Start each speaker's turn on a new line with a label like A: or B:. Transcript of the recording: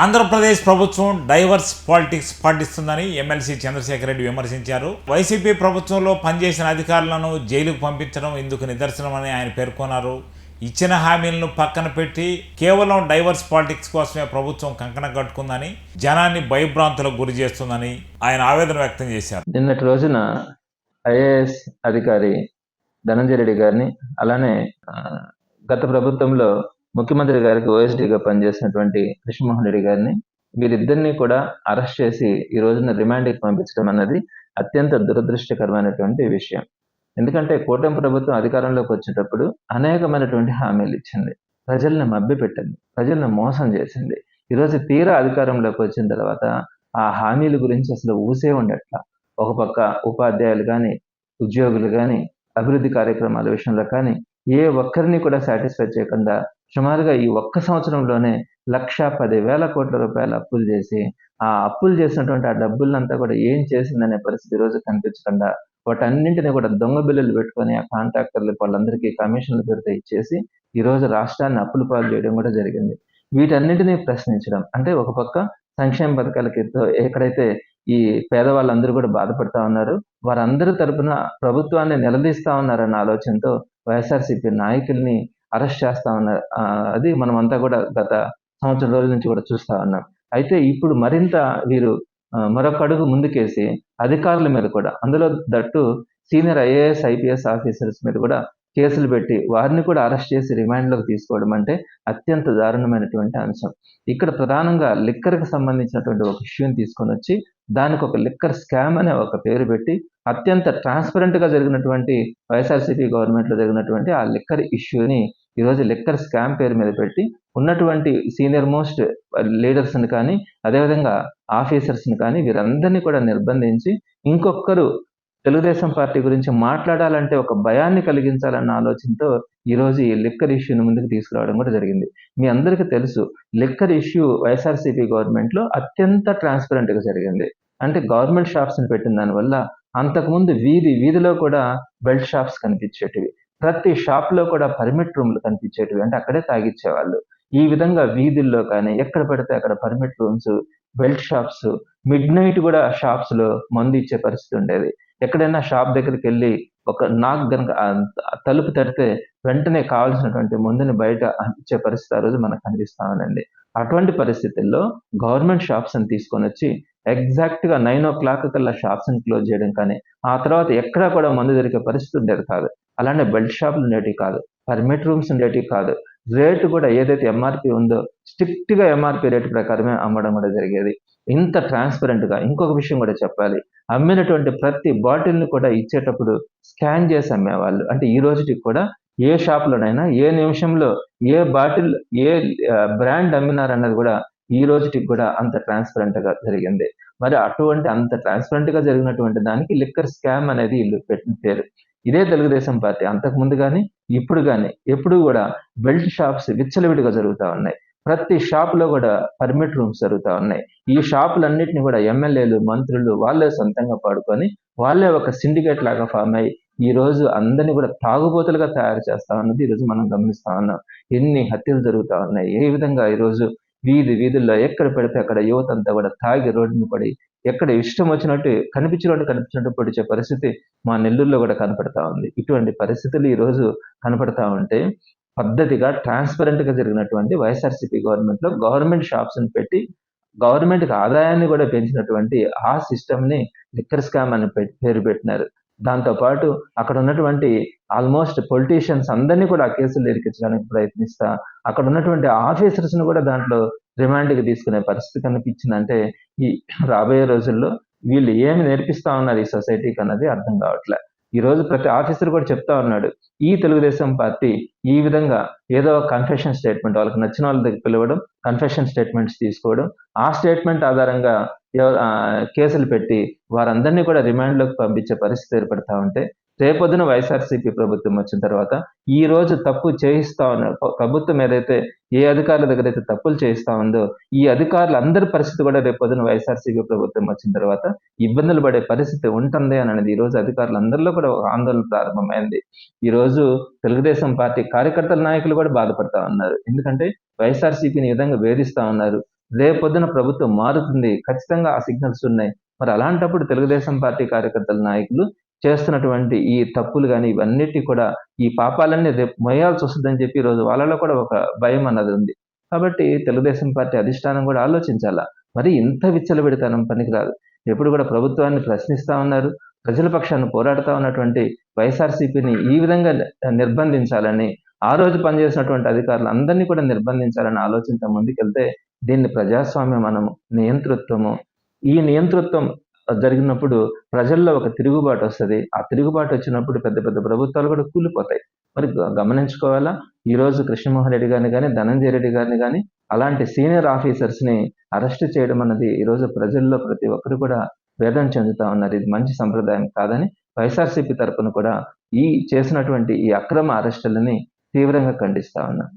A: ఆంధ్రప్రదేశ్ ప్రభుత్వం diverse politics పాటిస్తుందని MLC Chandrasekhar Reddy విమర్శించారు. వైసీపీ ప్రభుత్వంలో పనిచేసిన అధికారులను జైలుకు పంపించడం ఇందుకు నిదర్శనమని ఆయన పేర్కొన్నారు. ఇచ్చిన హామీలను పక్కన పెట్టి కేవలం డైవర్స్ పాలిటిక్స్ కోసమే ప్రభుత్వం కంకణం కట్టుకుందని, జనాన్ని భయభ్రాంతులకు గురి చేస్తుందని ఆయన ఆవేదన వ్యక్తం చేశారు.
B: నిన్నటి రోజున ఐఏఎస్ అధికారి ధనంజయ రెడ్డి గారిని, అలానే గత ప్రభుత్వంలో ముఖ్యమంత్రి గారికి ఓఎస్డీగా పనిచేసినటువంటి కృష్ణమోహన్ రెడ్డి గారిని, వీరిద్దరిని కూడా అరెస్ట్ చేసి ఈ రోజున రిమాండ్కి పంపించడం అన్నది అత్యంత దురదృష్టకరమైనటువంటి విషయం. ఎందుకంటే కూటమి ప్రభుత్వం అధికారంలోకి వచ్చేటప్పుడు అనేకమైనటువంటి హామీలు ఇచ్చింది, ప్రజల్ని మభ్యపెట్టింది, ప్రజల్ని మోసం చేసింది. ఈరోజు తీరా అధికారంలోకి వచ్చిన తర్వాత ఆ హామీల గురించి అసలు ఊసే ఉండట్లా. ఒక పక్క ఉపాధ్యాయులు కానీ, ఉద్యోగులు కానీ, అభివృద్ధి కార్యక్రమాల విషయంలో కానీ ఏ ఒక్కరిని కూడా సాటిస్ఫై చేయకుండా సుమారుగా ఈ ఒక్క సంవత్సరంలోనే 1,10,000 కోట్ల రూపాయల అప్పులు చేసి, ఆ అప్పులు చేసినటువంటి ఆ డబ్బులంతా కూడా ఏం చేసిందనే పరిస్థితి ఈరోజు కనిపించకుండా వాటన్నింటినీ కూడా దొంగ బిల్లులు పెట్టుకొని ఆ కాంట్రాక్టర్లు వాళ్ళందరికీ కమిషన్ల పేరుతో ఇచ్చేసి ఈరోజు రాష్ట్రాన్ని అప్పులు పాలు చేయడం కూడా జరిగింది. వీటన్నింటినీ ప్రశ్నించడం అంటే ఒక పక్క సంక్షేమ పథకాలకి ఎక్కడైతే ఈ పేదవాళ్ళందరూ కూడా బాధపడతా ఉన్నారు, వారందరి తరపున ప్రభుత్వాన్ని నిలదీస్తా ఉన్నారన్న ఆలోచనతో వైఎస్ఆర్సీపీ నాయకుల్ని అరెస్ట్ చేస్తా ఉన్నారు. అది మనమంతా కూడా గత సంవత్సరం రోజుల నుంచి కూడా చూస్తా ఉన్నాం. అయితే ఇప్పుడు మరింత వీరు మరొక అడుగు ముందుకేసి అధికారుల మీద కూడా, అందులో that senior IAS IPS officers మీద కూడా కేసులు పెట్టి వారిని కూడా అరెస్ట్ చేసి రిమాండ్లోకి తీసుకోవడం అంటే అత్యంత దారుణమైనటువంటి అంశం. ఇక్కడ ప్రధానంగా లిక్కర్కి సంబంధించినటువంటి ఒక ఇష్యూని తీసుకొని వచ్చి దానికి ఒక లిక్కర్ స్కామ్ అనే ఒక పేరు పెట్టి అత్యంత ట్రాన్స్పరెంట్గా జరిగినటువంటి వైఎస్ఆర్సీపీ గవర్నమెంట్లో జరిగినటువంటి ఆ లిక్కర్ ఇష్యూని ఈరోజు లిక్కర్ స్కామ్ పేరు మీద పెట్టి ఉన్నటువంటి సీనియర్ మోస్ట్ లీడర్స్ని కానీ, అదేవిధంగా ఆఫీసర్స్ని కానీ వీరందరినీ కూడా నిర్బంధించి ఇంకొకరు తెలుగుదేశం పార్టీ గురించి మాట్లాడాలంటే ఒక భయాన్ని కలిగించాలన్న ఆలోచనతో ఈరోజు ఈ లిక్కర్ ఇష్యూని ముందుకు తీసుకురావడం కూడా జరిగింది. మీ అందరికీ తెలుసు, లిక్కర్ ఇష్యూ వైఎస్ఆర్సీపీ గవర్నమెంట్లో అత్యంత ట్రాన్స్పరెంట్గా జరిగింది. అంటే గవర్నమెంట్ షాప్స్ని పెట్టిన దానివల్ల అంతకుముందు వీధిలో కూడా బెల్ట్ షాప్స్ కనిపించేటివి, ప్రతి షాప్లో కూడా పర్మిట్ రూమ్లు కనిపించేటివి, అంటే అక్కడే తాగిచ్చేవాళ్ళు. ఈ విధంగా వీధుల్లో కానీ ఎక్కడ పడితే అక్కడ permit rooms, belt shops, mid night కూడా షాప్స్లో మందు ఇచ్చే పరిస్థితి ఉండేది. ఎక్కడైనా షాప్ దగ్గరికి వెళ్ళి ఒక నాక్ గనక తలుపు తడితే వెంటనే కావాల్సినటువంటి మందుని బయట ఇచ్చే పరిస్థితి ఆ రోజు మనకు కనిపిస్తా ఉందండి. అటువంటి పరిస్థితుల్లో గవర్నమెంట్ షాప్స్ని తీసుకొని వచ్చి ఎగ్జాక్ట్గా 9 o'clock కల్లా షాప్స్ని క్లోజ్ చేయడం కానీ, ఆ తర్వాత ఎక్కడా కూడా మందు దొరికే పరిస్థితి ఉండేది కాదు. అలానే బెల్ట్ షాపులు ఉండేటివి కాదు, పర్మిట్ రూమ్స్ ఉండేటివి కాదు. రేటు కూడా ఏదైతే ఎంఆర్పి ఉందో స్ట్రిక్ట్గా ఎంఆర్పి రేటు ప్రకారమే అమ్మడం కూడా జరిగేది. ఇంత ట్రాన్స్పరెంట్గా ఇంకొక విషయం కూడా చెప్పాలి, అమ్మినటువంటి ప్రతి బాటిల్ని కూడా ఇచ్చేటప్పుడు స్కాన్ చేసి అమ్మేవాళ్ళు. అంటే ఈ రోజుకి కూడా ఏ షాప్లోనైనా ఏ నిమిషంలో ఏ బాటిల్ ఏ బ్రాండ్ అమ్మినారన్నది కూడా ఈ రోజుకి కూడా అంత ట్రాన్స్పరెంట్గా జరిగింది. మరి అటువంటి అంత ట్రాన్స్పరెంట్గా జరిగినటువంటి దానికి లిక్కర్ స్కామ్ అనేది వీళ్ళు పెట్టిన పేరు. ఇదే తెలుగుదేశం పార్టీ అంతకుముందు కానీ ఇప్పుడు కానీ ఎప్పుడు కూడా బెల్ట్ షాప్స్ విచ్చలవిడిగా జరుగుతూ ఉన్నాయి. ప్రతి షాప్లో కూడా పర్మిట్ రూమ్స్ జరుగుతూ ఉన్నాయి. ఈ షాపులన్నింటినీ కూడా ఎమ్మెల్యేలు, మంత్రులు వాళ్ళే సొంతంగా పాడుకొని వాళ్ళే ఒక సిండికేట్ లాగా ఫామ్ అయ్యి ఈ రోజు అందరినీ కూడా తాగుబోతులుగా తయారు చేస్తా ఉన్నది ఈరోజు మనం గమనిస్తా ఉన్నాం. ఎన్ని హత్యలు జరుగుతూ ఉన్నాయి, ఏ విధంగా ఈరోజు వీధుల్లో ఎక్కడ పెడితే అక్కడ యువత అంతా కూడా తాగి రోడ్డును పడి ఎక్కడ ఇష్టం వచ్చినట్టు కనిపించినట్టు పొడిచే పరిస్థితి మా నెల్లూరులో కూడా కనపడతా ఉంది. ఇటువంటి పరిస్థితులు ఈరోజు కనపడతా ఉంటే పద్ధతిగా ట్రాన్స్పరెంట్గా జరిగినటువంటి వైఎస్ఆర్సీపీ గవర్నమెంట్లో గవర్నమెంట్ షాప్స్ని పెట్టి గవర్నమెంట్కి ఆదాయాన్ని కూడా పెంచినటువంటి ఆ సిస్టమ్ని లిక్కర్ స్కామ్ అని పేరు పెట్టినారు. దాంతోపాటు అక్కడ ఉన్నటువంటి ఆల్మోస్ట్ పొలిటీషియన్స్ అందరినీ కూడా ఆ కేసులు ఇరికించడానికి ప్రయత్నిస్తా అక్కడ ఉన్నటువంటి ఆఫీసర్స్ని కూడా దాంట్లో రిమాండ్కి తీసుకునే పరిస్థితి కనిపించిందంటే ఈ రాబోయే రోజుల్లో వీళ్ళు ఏమి నేర్పిస్తా ఉన్నారు ఈ సొసైటీకి అన్నది అర్థం కావట్లే. ఈ రోజు ప్రతి ఆఫీసర్ కూడా చెప్తా ఉన్నాడు, ఈ తెలుగుదేశం పార్టీ ఈ విధంగా ఏదో కన్ఫెషన్ స్టేట్మెంట్ వాళ్ళకి నచ్చిన వాళ్ళ దగ్గర పిలవడం, కన్ఫెషన్ స్టేట్మెంట్స్ తీసుకోవడం, ఆ స్టేట్మెంట్ ఆధారంగా కేసులు పెట్టి వారందరినీ కూడా రిమాండ్లోకి పంపించే పరిస్థితి ఏర్పడతా ఉంటే రేపొద్దున వైఎస్ఆర్సీపీ ప్రభుత్వం వచ్చిన తర్వాత ఈ రోజు తప్పు చేయిస్తా ఉన్నారు ప్రభుత్వం ఏదైతే ఏ అధికారుల దగ్గర అయితే తప్పులు చేయిస్తా ఉందో ఈ అధికారులు అందరి పరిస్థితి కూడా రేపొద్దున వైఎస్ఆర్సీపీ ప్రభుత్వం వచ్చిన తర్వాత ఇబ్బందులు పడే పరిస్థితి ఉంటుంది అని అనేది ఈ రోజు అధికారులు అందరిలో కూడా ఒక ఆందోళన ప్రారంభమైంది. ఈ రోజు తెలుగుదేశం పార్టీ కార్యకర్తల నాయకులు కూడా బాధపడతా ఉన్నారు. ఎందుకంటే వైఎస్ఆర్సీపీని ఈ విధంగా వేధిస్తా ఉన్నారు, రేపొద్దున ప్రభుత్వం మారుతుంది, ఖచ్చితంగా ఆ సిగ్నల్స్ ఉన్నాయి. మరి అలాంటప్పుడు తెలుగుదేశం పార్టీ కార్యకర్తల నాయకులు చేస్తున్నటువంటి ఈ తప్పులు గాని, ఇవన్నిటి కూడా ఈ పాపాలన్నీ రేపు మోయాల్సొస్తదని చెప్పి ఈరోజు వాళ్ళలో కూడా ఒక భయం అన్నది ఉంది. కాబట్టి తెలుగుదేశం పార్టీ అధిష్టానం కూడా ఆలోచించాలా. మరి ఇంత విచ్చలవిడితనం పనికిరాదు. ఎప్పుడు కూడా ప్రభుత్వాన్ని ప్రశ్నిస్తా ఉన్నారు. ప్రజల పక్షాన పోరాడుతా ఉన్నటువంటి వైఎస్ఆర్‌సీపీని ఈ విధంగా నిర్బంధించాలని, ఆ రోజు పనిచేసినటువంటి అధికారులందరినీ కూడా నిర్బంధించాలనే ఆలోచనతో ముందుకెళ్తే దీన్ని ప్రజాస్వామ్యం అనము, నియంతృత్వము. ఈ నియంతృత్వం జరిగినప్పుడు ప్రజల్లో ఒక తిరుగుబాటొస్తది. ఆ తిరుగుబాటొచ్చినప్పుడు పెద్ద పెద్ద ప్రభుత్వాలు కూడా కూలిపోతాయి. మరి గమనించుకోవాలా, ఈరోజు కృష్ణమోహన్ రెడ్డి గారిని గాని, ధనంజయ రెడ్డి గారిని గాని అలాంటి సీనియర్ ఆఫీసర్స్‌ని అరెస్ట్ చేయడం అన్నది ఈరోజు ప్రజల్లో ప్రతి ఒక్కరు కూడా వేదన చెందుతా ఉన్నారు. ఇది మంచి సంప్రదాయం కాదని వైఎస్ఆర్‌సీపీ తరపున కూడా ఈ చేసినటువంటి ఈ అక్రమ అరెస్టులని తీవ్రంగా ఖండిస్తా ఉన్నాను.